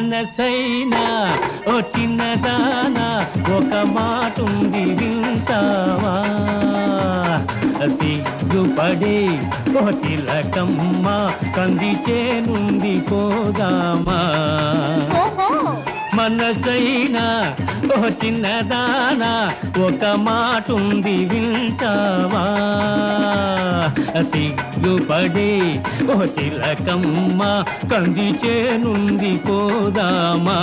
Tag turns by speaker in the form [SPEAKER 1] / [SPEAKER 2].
[SPEAKER 1] మనసైనా ఓ చిన్నదానా ఒక మాటుంది వింటావా సిగ్గుపడే ఓ చిలకమ్మ కంది చేనుండి పోదామా మనసైనా ఓ చిన్నదానా ఒక మాటుంది వింటావా సిగ్గుపడే ఓ చిలకమ్మ కంది చేనుంది పోదామా